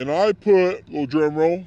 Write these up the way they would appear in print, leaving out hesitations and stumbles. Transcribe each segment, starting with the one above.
And I put, little drum roll,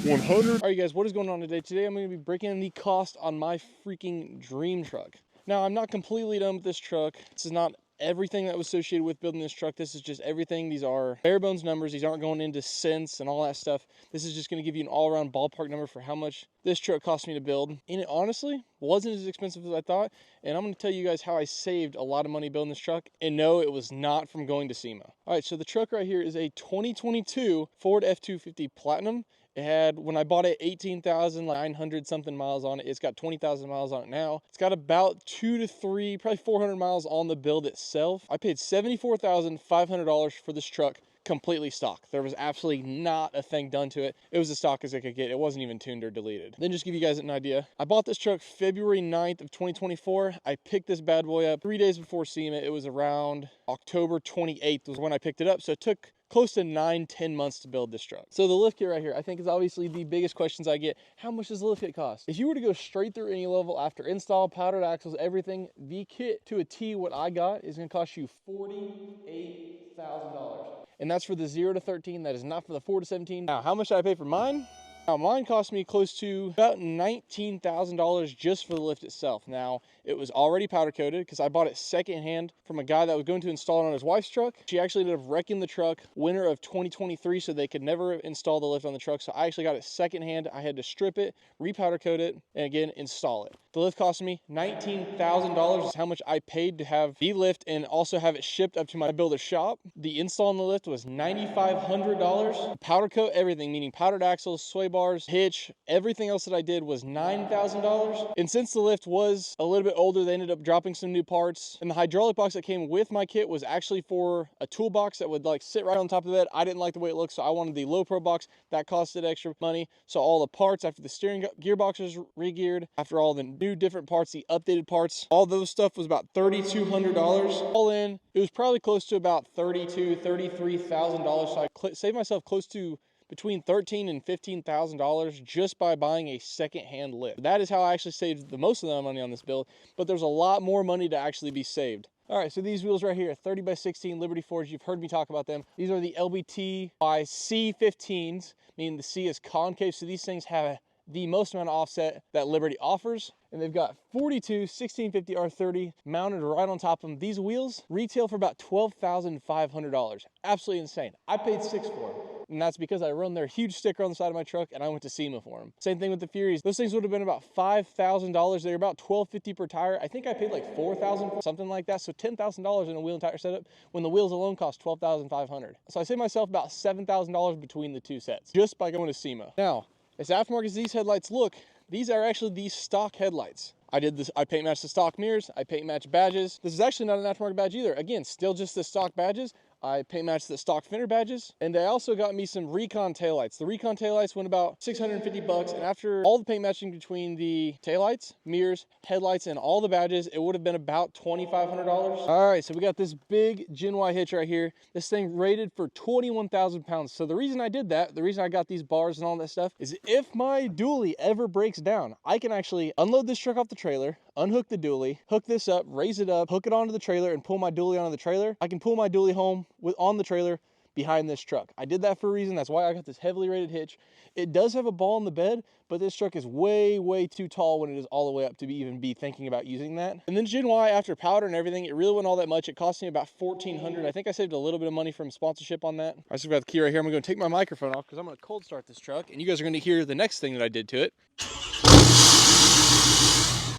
100. All right, you guys, what is going on today? Today I'm going to be breaking in the cost on my freaking dream truck. Now, I'm not completely done with this truck. This is not everything that was associated with building this truck. This is just everything. These are bare bones numbers. These aren't going into cents and all that stuff. This is just going to give you an all-around ballpark number for how much this truck cost me to build. And it honestly wasn't as expensive as I thought. And I'm going to tell you guys how I saved a lot of money building this truck. And no, it was not from going to SEMA. All right, so the truck right here is a 2022 Ford F-250 Platinum. It had, when I bought it, 18,900 something miles on it. It's got 20,000 miles on it now. It's got about 2 to 3, probably 400 miles on the build itself. I paid $74,500 for this truck, completely stock. There was absolutely not a thing done to it. It was as stock as it could get. It wasn't even tuned or deleted. Then just give you guys an idea. I bought this truck February 9th of 2024. I picked this bad boy up 3 days before SEMA. It was around October 28th was when I picked it up. So it took close to 9-10 months to build this truck. So the lift kit right here, I think is obviously the biggest questions I get. How much does the lift kit cost? If you were to go straight through any level after install, powdered axles, everything, the kit to a T, what I got, is gonna cost you $48,000. And that's for the 0 to 13. That is not for the 4 to 17. Now, how much did I pay for mine? Now, mine cost me close to about $19,000 just for the lift itself. Now, it was already powder coated because I bought it secondhand from a guy that was going to install it on his wife's truck. She actually ended up wrecking the truck winter of 2023, so they could never install the lift on the truck. So I actually got it secondhand. I had to strip it, repowder coat it, and again, install it. The lift cost me $19,000 is how much I paid to have the lift and also have it shipped up to my builder shop. The install on the lift was $9,500. Powder coat everything, meaning powdered axles, sway bars, hitch, everything else that I did was $9,000. And since the lift was a little bit older, they ended up dropping some new parts. And the hydraulic box that came with my kit was actually for a toolbox that would like sit right on top of it. I didn't like the way it looked, so I wanted the low pro box. That costed extra money. So all the parts after the steering gearbox was re-geared, after all the new different parts, the updated parts, all those stuff was about $3,200. All in, it was probably close to about $33,000. So I saved myself close to between $13,000 and $15,000 just by buying a second-hand lift. That is how I actually saved the most of the money on this build, but there's a lot more money to actually be saved. All right, so these wheels right here, 30x16 Liberty Forge, you've heard me talk about them. These are the LBT by C15s, meaning the C is concave, so these things have the most amount of offset that Liberty offers. And they've got 42 1650 R30 mounted right on top of them. These wheels retail for about $12,500. Absolutely insane. I paid $6,000 for them. And that's because I run their huge sticker on the side of my truck and I went to SEMA for them. Same thing with the Furies. Those things would have been about $5,000. They're about $1,250 per tire. I think I paid like $4,000, something like that. So $10,000 in a wheel and tire setup when the wheels alone cost $12,500. So I saved myself about $7,000 between the two sets just by going to SEMA. Now, as aftermarket as these headlights look, these are actually the stock headlights. I did this, I paint matched the stock mirrors, I paint matched badges. This is actually not an aftermarket badge either. Again, still just the stock badges. I paint matched the stock fender badges, and they also got me some Recon taillights. The Recon taillights went about $650, and after all the paint matching between the taillights, mirrors, headlights, and all the badges, it would have been about $2,500. All right, so we got this big Gen Y hitch right here. This thing rated for 21,000 pounds. So the reason I did that, the reason I got these bars and all that stuff, is if my dually ever breaks down, I can actually unload this truck off the trailer, unhook the dually, hook this up, raise it up, hook it onto the trailer, and pull my dually onto the trailer. I can pull my dually home on the trailer behind this truck. I did that for a reason. That's why I got this heavily rated hitch. It does have a ball in the bed, but this truck is way, way too tall when it is all the way up to even be thinking about using that. And then Gen Y, after powder and everything, it really wasn't all that much. It cost me about $1,400. I think I saved a little bit of money from sponsorship on that. I just got the key right here. I'm gonna take my microphone off because I'm gonna cold start this truck, and you guys are gonna hear the next thing that I did to it.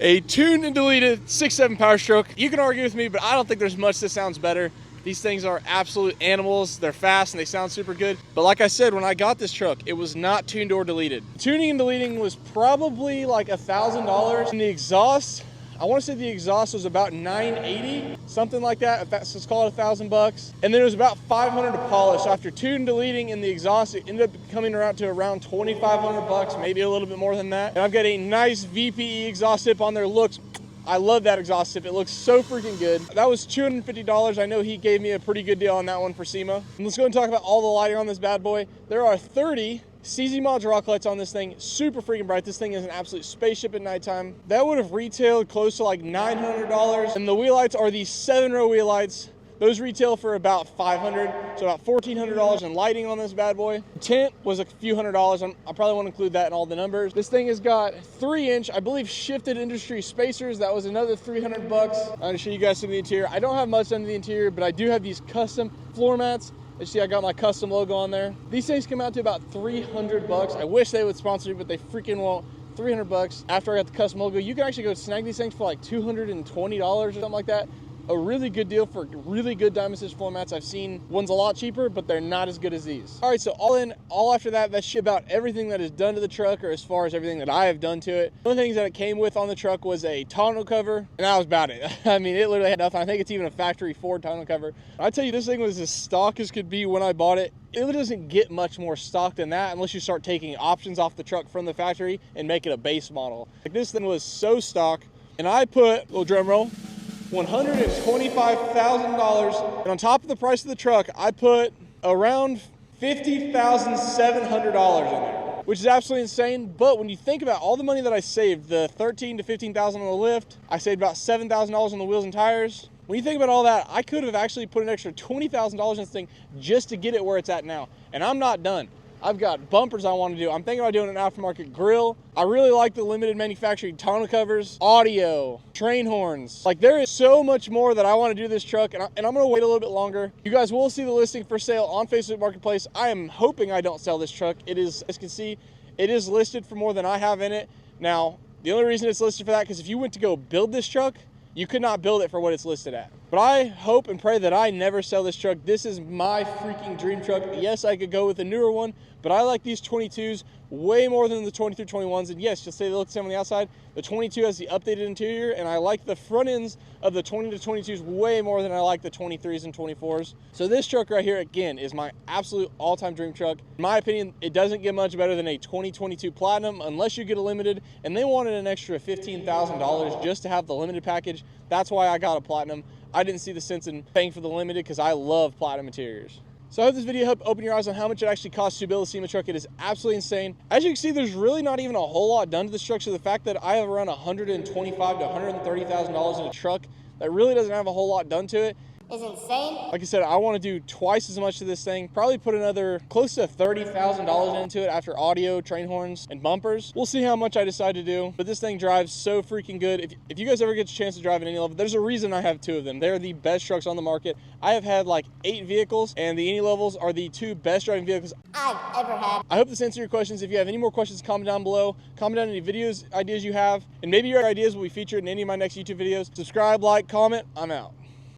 A tuned and deleted 6.7 Power Stroke. You can argue with me, but I don't think there's much that sounds better. These things are absolute animals. They're fast and they sound super good. But like I said, when I got this truck, it was not tuned or deleted. Tuning and deleting was probably like $1,000. And the exhaust, I want to say the exhaust was about $980, something like that. Let's call it $1,000. And then it was about $500 to polish. So after tuning and deleting in the exhaust, it ended up coming around to around $2,500, maybe a little bit more than that. And I've got a nice VPE exhaust tip on there. Looks, I love that exhaust tip. It looks so freaking good. That was $250. I know he gave me a pretty good deal on that one for SEMA. And let's go and talk about all the lighting on this bad boy. There are 30 CZ mods rock lights on this thing, super freaking bright. This thing is an absolute spaceship at nighttime. That would have retailed close to like $900. And the wheel lights are these 7-row wheel lights Those retail for about $500, so about $1,400 in lighting on this bad boy. Tent was a few $100s. I probably won't include that in all the numbers. This thing has got 3-inch, I believe, shifted industry spacers. That was another $300. I'm gonna show you guys some of the interior. I don't have much under the interior, but I do have these custom floor mats. You see, I got my custom logo on there. These things come out to about $300. I wish they would sponsor me, but they freaking won't. $300 after I got the custom logo. You can actually go snag these things for like $220 or something like that. A really good deal for really good Diamond Stitch floor mats. I've seen ones a lot cheaper, but they're not as good as these. All right, so all after that, that's about everything that is done to the truck, or as far as everything that I have done to it. One of the things that it came with on the truck was a tonneau cover, and that was about it. I mean, it literally had nothing. I think it's even a factory Ford tonneau cover. I tell you, this thing was as stock as could be when I bought it. It doesn't get much more stock than that unless you start taking options off the truck from the factory and make it a base model. Like, this thing was so stock, and I put, little drum roll, $125,000, and on top of the price of the truck, I put around $50,700 in there, which is absolutely insane. But when you think about all the money that I saved, the $13,000 to $15,000 on the lift, I saved about $7,000 on the wheels and tires. When you think about all that, I could have actually put an extra $20,000 in this thing just to get it where it's at now. And I'm not done. I've got bumpers I want to do. I'm thinking about doing an aftermarket grill. I really like the limited manufacturing tonneau covers, audio, train horns. Like, there is so much more that I want to do to this truck, and I'm going to wait a little bit longer. You guys will see the listing for sale on Facebook Marketplace. I am hoping I don't sell this truck. It is, as you can see, it is listed for more than I have in it. Now, the only reason it's listed for that, because if you went to go build this truck, you could not build it for what it's listed at. But I hope and pray that I never sell this truck. This is my freaking dream truck. Yes, I could go with a newer one, but I like these 22s way more than the 23, 21s. And yes, you'll say they look the same on the outside. The 22 has the updated interior, and I like the front ends of the 20 to 22s way more than I like the 23s and 24s. So this truck right here, again, is my absolute all-time dream truck. In my opinion, it doesn't get much better than a 2022 Platinum unless you get a limited, and they wanted an extra $15,000 just to have the limited package. That's why I got a Platinum. I didn't see the sense in paying for the limited because I love Platinum interiors. So I hope this video helped open your eyes on how much it actually costs to build a SEMA truck. It is absolutely insane. As you can see, there's really not even a whole lot done to this truck. So the fact that I have around $125,000 to $130,000 in a truck that really doesn't have a whole lot done to it is insane. Like I said, I want to do twice as much to this thing. Probably put another close to $30,000 into it after audio, train horns, and bumpers. We'll see how much I decide to do, but this thing drives so freaking good. If you guys ever get a chance to drive an Any Level, there's a reason I have 2 of them. They're the best trucks on the market. I have had like 8 vehicles, and the Any Levels are the 2 best driving vehicles I've ever had. I hope this answered your questions. If you have any more questions, comment down below. Comment down any videos, ideas you have, and maybe your ideas will be featured in any of my next YouTube videos. Subscribe, like, comment. I'm out.